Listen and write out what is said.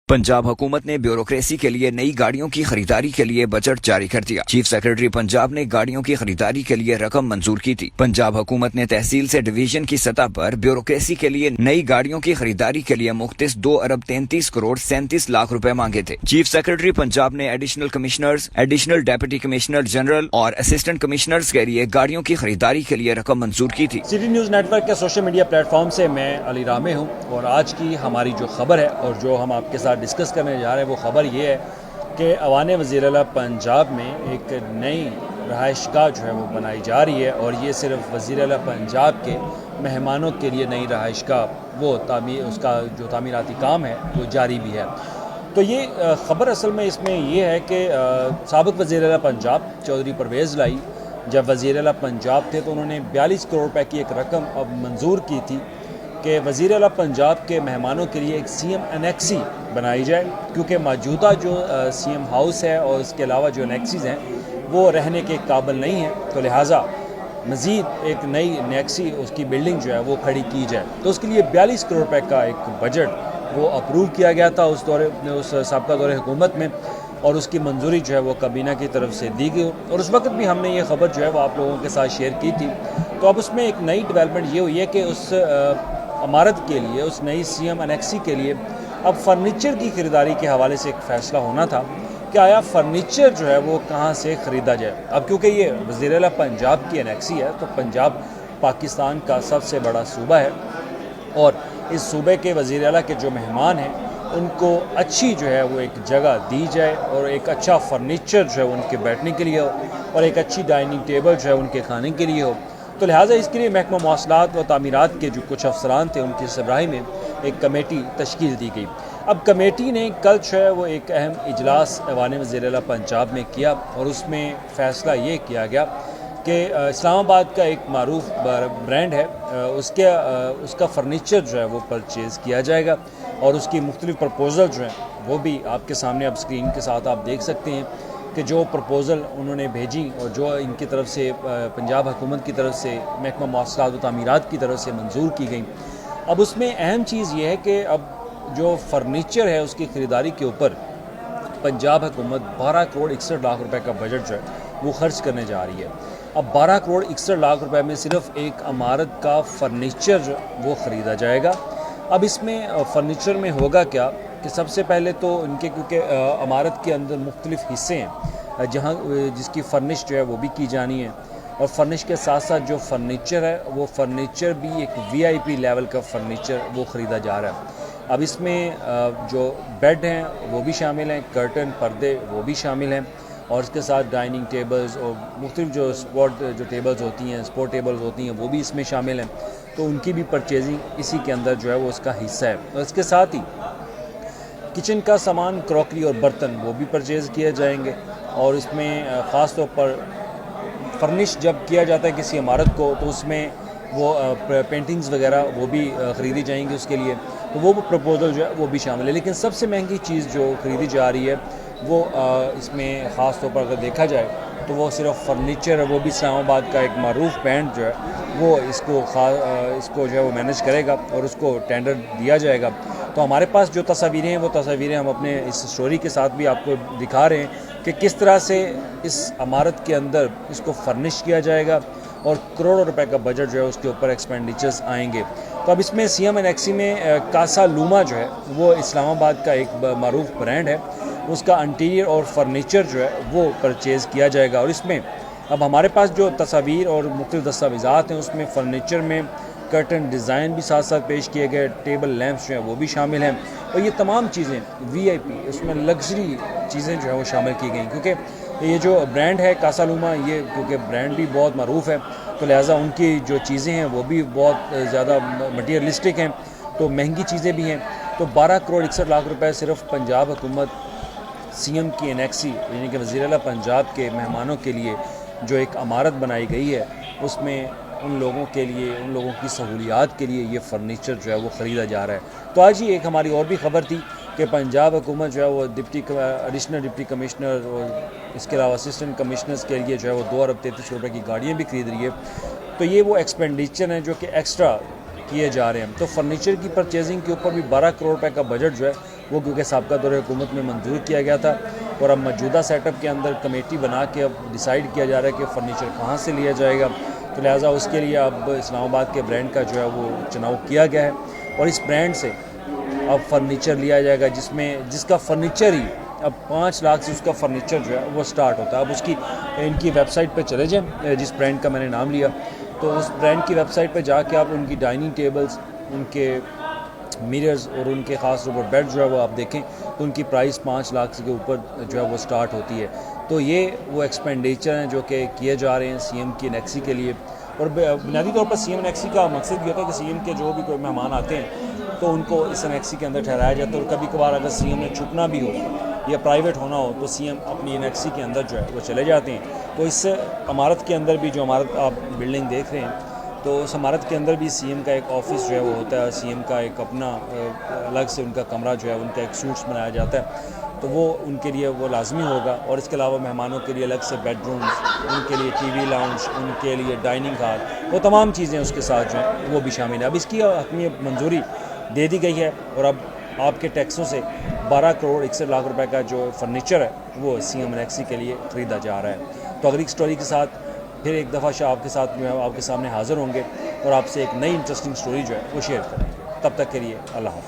पंजाब हुकूमत ने ब्यूरोक्रेसी के लिए नई गाड़ियों की खरीदारी के लिए बजट जारी कर दिया। चीफ सेक्रेटरी पंजाब ने गाड़ियों की खरीदारी के लिए रकम मंजूर की थी। पंजाब हुकूमत ने तहसील से डिवीजन की सतह पर ब्यूरोक्रेसी के लिए नई गाड़ियों की खरीदारी के लिए मुख्तस 2 अरब 33 करोड़ 37 लाख रुपए मांगे थे। चीफ सेक्रेटरी पंजाब ने additional commissioners, additional deputy commissioner general और असिस्टेंट कमिश्नर्स के लिए गाड़ियों की खरीदारी के लिए रकम मंजूर की थी। सिटी न्यूज़ नेटवर्क के सोशल मीडिया प्लेटफॉर्म से मैं अली रामे हूँ और आज की हमारी जो खबर है और जो हम आपके साथ डिस्कस करने जा रहे हैं वो खबर ये है कि अवान वज़ीर-ए-आला पंजाब में एक नई रहायशगाह जो है वो बनाई जा रही है और ये सिर्फ वज़ीर-ए-आला पंजाब के मेहमानों के लिए नई रहायशगाह वो उसका जो तामीराती काम है वो जारी भी है। तो ये ख़बर असल में इसमें ये है कि साबिक़ वज़ीर-ए-आला पंजाब चौधरी परवेज़ लाई जब वज़ीर-ए-आला पंजाब थे तो उन्होंने 42 करोड़ रुपए की एक रकम अब मंजूर की थी कि वज़ीर-ए-आला पंजाब के मेहमानों के लिए एक सीएम एनेक्सी बनाई जाए, क्योंकि मौजूदा जो सीएम हाउस है और इसके अलावा जो एनेक्सीज हैं वो रहने के काबिल नहीं हैं, तो लिहाजा मज़ीद एक नई एनेक्सी उसकी बिल्डिंग जो है वो खड़ी की जाए। तो उसके लिए 42 करोड़ रुपए का एक बजट वो अप्रूव किया गया था उस साबका दौरे हुकूमत में और उसकी मंजूरी जो है वो काबीना की तरफ से दी गई और उस वक्त भी हमने ये ख़बर जो है वो आप लोगों के साथ शेयर की थी। तो अब उसमें एक नई डेवलपमेंट ये हुई है कि उस इमारत के लिए, उस नई सीएम एनेक्सी के लिए अब फर्नीचर की ख़रीदारी के हवाले से एक फ़ैसला होना था कि आया फर्नीचर जो है वो कहाँ से ख़रीदा जाए। अब क्योंकि ये वज़ीर-ए-आला पंजाब की एनेक्सी है तो पंजाब पाकिस्तान का सबसे बड़ा सूबा है और इस सूबे के वज़ीर-ए-आला के जो मेहमान हैं उनको अच्छी जो है वो एक जगह दी जाए और एक अच्छा फर्नीचर जो है उनके बैठने के लिए हो और एक अच्छी डाइनिंग टेबल जो है उनके खाने के लिए हो। तो लिहाजा इसके लिए महकमा मवासलात व तामीरात के जो कुछ अफसरान थे उनकी सरबराही में एक कमेटी तश्कील दी गई। अब कमेटी ने कल जो है वो एक अहम इजलास अवान वज़ीर-ए-आला पंजाब में किया और उसमें फ़ैसला ये किया गया कि इस्लामाबाद का एक मारूफ ब्रांड है उसका फ़र्नीचर जो है वो परचेज़ किया जाएगा और उसकी मुख्तलिफ़ प्रपोज़ल जो हैं वो भी आपके सामने अब स्क्रीन के साथ आप देख सकते हैं कि जो प्रपोज़ल उन्होंने भेजी और जो इनकी तरफ से पंजाब हुकूमत की तरफ से महकमा मवासलात व तामीरात की तरफ से मंजूर की गई। अब उसमें अहम चीज़ ये है कि अब जो फर्नीचर है उसकी ख़रीदारी के ऊपर पंजाब हुकूमत 12 करोड़ 61 लाख रुपए का बजट जो है वो खर्च करने जा रही है। अब 12 करोड़ 61 लाख रुपए में सिर्फ एक इमारत का फर्नीचर जो वो ख़रीदा जाएगा। अब इसमें फ़र्नीचर में होगा क्या कि सबसे पहले तो इनके क्योंकि इमारत के अंदर मुख्तलिफ़ हिस्से हैं जहाँ जिसकी फ़र्निश जो है वो भी की जानी है और फर्निश के साथ साथ जो फर्नीचर है वो फर्नीचर भी एक VIP लेवल का फर्नीचर वो ख़रीदा जा रहा है। अब इसमें जो बेड हैं वो भी शामिल हैं, कर्टन पर्दे वो भी शामिल हैं और इसके साथ डाइनिंग टेबल्स और मुख्तलिफ जो टेबल्स होती हैं, स्पोर्ट टेबल्स होती हैं वो भी इसमें शामिल हैं। तो उनकी भी परचेजिंग इसी के अंदर जो है वो उसका हिस्सा है और इसके साथ ही किचन का सामान, क्रॉकरी और बर्तन वो भी परचेज़ किए जाएंगे और इसमें ख़ास तौर पर फर्निश जब किया जाता है किसी इमारत को तो उसमें वो पेंटिंग्स वगैरह वो भी ख़रीदी जाएंगी उसके लिए, तो वो प्रपोज़ल जो है वो भी शामिल है। लेकिन सबसे महंगी चीज़ जो ख़रीदी जा रही है वो इसमें ख़ास तौर पर अगर देखा जाए तो वो सिर्फ फर्नीचर है, वो भी इस्लामाबाद का एक मारूफ ब्रांड जो है वो इसको जो है वो मैनेज करेगा और उसको टेंडर दिया जाएगा। तो हमारे पास जो तस्वीरें हैं वो तस्वीरें हम अपने इस स्टोरी के साथ भी आपको दिखा रहे हैं कि किस तरह से इस इमारत के अंदर इसको फर्निश किया जाएगा और करोड़ों रुपए का बजट जो है उसके ऊपर एक्सपेंडिचर्स आएंगे। तो अब इसमें सीएम एनेक्सी में कासा लूमा जो है वो इस्लामाबाद का एक मारूफ ब्रांड है, उसका इंटीरियर और फर्नीचर जो है वो परचेज़ किया जाएगा और इसमें अब हमारे पास जो तस्वीर और मुख्तलिफ दस्तावेज़ात हैं उसमें फ़र्नीचर में कर्टन डिज़ाइन भी साथ साथ पेश किए गए, टेबल लैंप्स जो हैं वो भी शामिल हैं और ये तमाम चीज़ें VIP उसमें लग्जरी चीज़ें जो है वो शामिल की गई, क्योंकि ये जो ब्रांड है कासा लूमा ये क्योंकि ब्रांड भी बहुत मरूफ है तो लिहाजा उनकी जो चीज़ें हैं वो भी बहुत ज़्यादा मटीरियलिस्टिक हैं, तो महंगी चीज़ें भी हैं। तो 12 करोड़ 61 लाख रुपए सिर्फ पंजाब हुकूमत सीएम की एनेक्सी यानी कि वज़ीर-ए-आला पंजाब के मेहमानों के लिए जो एक इमारत बनाई गई है उसमें उन लोगों के लिए, उन लोगों की सहूलियात के लिए ये फ़र्नीचर जो है वो ख़रीदा जा रहा है। तो आज ही एक हमारी और भी ख़बर थी कि पंजाब हुकूमत जो है वो एडिशनल डिप्टी कमिश्नर और इसके अलावा असिस्टेंट कमिश्नर्स के लिए जो है वो 2 अरब 33 रुपए की गाड़ियाँ भी खरीद रही है। तो ये वो एक्सपेंडिचर हैं जो कि एक्स्ट्रा किए जा रहे हैं। तो फर्नीचर की परचेजिंग के ऊपर भी 12 करोड़ रुपए का बजट जो है वो क्योंकि साबका दौर हुकूमत में मंजूर किया गया था और अब मौजूदा सेटअप के अंदर कमेटी बना के अब डिसाइड किया जा रहा है कि फ़र्नीचर कहाँ से लिया जाएगा। तो लिहाजा उसके लिए अब इस्लामाबाद के ब्रांड का जो है वो चुनाव किया गया है और इस ब्रांड से अब फर्नीचर लिया जाएगा जिसका फर्नीचर ही अब 5 लाख से उसका फर्नीचर जो है वो स्टार्ट होता है। अब उसकी इनकी वेबसाइट पे चले जाएं, जिस ब्रांड का मैंने नाम लिया, तो उस ब्रांड की वेबसाइट पे जाके आप उनकी डाइनिंग टेबल्स, उनके मिरर्स और उनके ख़ास तौर पर बेड जो है वो आप देखें तो उनकी प्राइस 5 लाख के ऊपर जो है वो स्टार्ट होती है। तो ये वो एक्सपेंडिचर हैं जो कि किए जा रहे हैं सीएम की नेक्सी के लिए। और बुनियादी तौर पर सीएम नेक्सी का मकसद ये होता है कि सीएम के जो भी कोई मेहमान आते हैं तो उनको इस नेक्सी के अंदर ठहराया जाता है। और कभी कभार अगर सीएम ने छुपना भी हो या प्राइवेट होना हो तो सीएम अपनी नेक्सी के अंदर जो है वो चले जाते हैं। तो इस इमारत के अंदर भी, जो इमारत आप बिल्डिंग देख रहे हैं, तो उस इमारत के अंदर भी सीएम का एक ऑफिस जो है वो होता है। सीएम का एक अपना अलग से उनका कमरा जो है, उनका एक सूट्स बनाया जाता है, तो वो उनके लिए वो लाजमी होगा। और इसके अलावा मेहमानों के लिए अलग से बेडरूम्स, उनके लिए टीवी लाउंज, उनके लिए डाइनिंग हॉल, वो तमाम चीज़ें उसके साथ जो हैं वो भी शामिल है। अब इसकी हतमी मंजूरी दे दी गई है और अब आपके टैक्सों से 12 करोड़ 61 लाख रुपए का जो फर्नीचर है वो सीएम नेक्सी के लिए ख़रीदा जा रहा है। तो अगली स्टोरी के साथ फिर एक दफ़ा शाह आपके साथ में आपके सामने हाज़िर होंगे और आपसे एक नई इंटरेस्टिंग स्टोरी जो है वो शेयर करेंगे। तब तक के लिए अल्लाह हाफ़िज़।